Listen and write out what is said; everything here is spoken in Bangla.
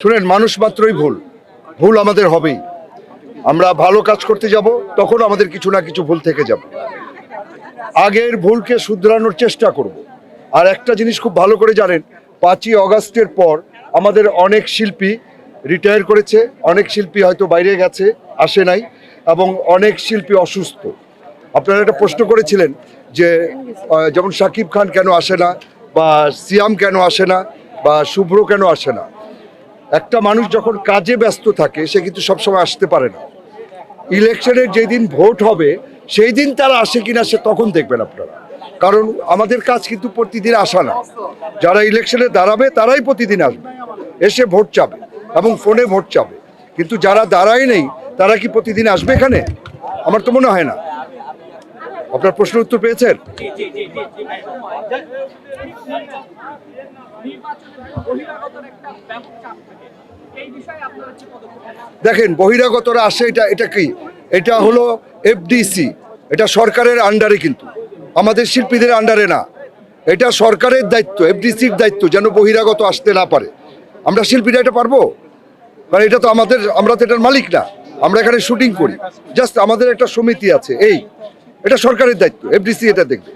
শুনেন, মানুষ মাত্রই ভুল, ভুল আমাদের হবেই। আমরা ভালো কাজ করতে যাব, তখন আমাদের কিছু না কিছু ভুল থেকে যাবে। আগের ভুলকে শুধরানোর চেষ্টা করব। আর একটা জিনিস খুব ভালো করে জানেন, 5ই অগাস্টের পর আমাদের অনেক শিল্পী রিটায়ার করেছে, অনেক শিল্পী হয়তো বাইরে গেছে, আসে নাই, এবং অনেক শিল্পী অসুস্থ। আপনারা একটা প্রশ্ন করেছিলেন যে যেমন শাকিব খান কেন আসে না, বা সিয়াম কেন আসে না, বা শুভ্র কেন আসে না। একটা মানুষ যখন কাজে ব্যস্ত থাকে সে কিন্তু সবসময় আসতে পারে না। ইলেকশনের যেদিন ভোট হবে সেই দিন তারা আসে কিনা সে তখন দেখবেন আপনারা। কারণ আমাদের কাজ কিন্তু প্রতিদিন আসা না। যারা ইলেকশনে দাঁড়াবে তারাই প্রতিদিন আসবে, এসে ভোট চাবে এবং ফোনে ভোট চাবে। কিন্তু যারা দাঁড়ায় নেই তারা কি প্রতিদিন আসবে এখানে? আমার তো মনে হয় না। আপনার প্রশ্নের উত্তর পেয়েছেন? দেখেন, বহিরাগতরা আসে, এটা কি? এটা হলো এফডিসি, এটা সরকারের আন্ডারে, কিন্তু আমাদের শিল্পীদের আন্ডারে না। এটা সরকারের দায়িত্ব, এফডিসির দায়িত্ব যেন বহিরাগত আসতে না পারে। আমরা শিল্পীরা এটা পারবো? কারণ এটা তো আমাদের, আমরা তো এটার মালিক না। আমরা এখানে শুটিং করি, জাস্ট আমাদের একটা সমিতি আছে, এটা সরকারের দায়িত্ব, এফডিসি এটা দেখবে।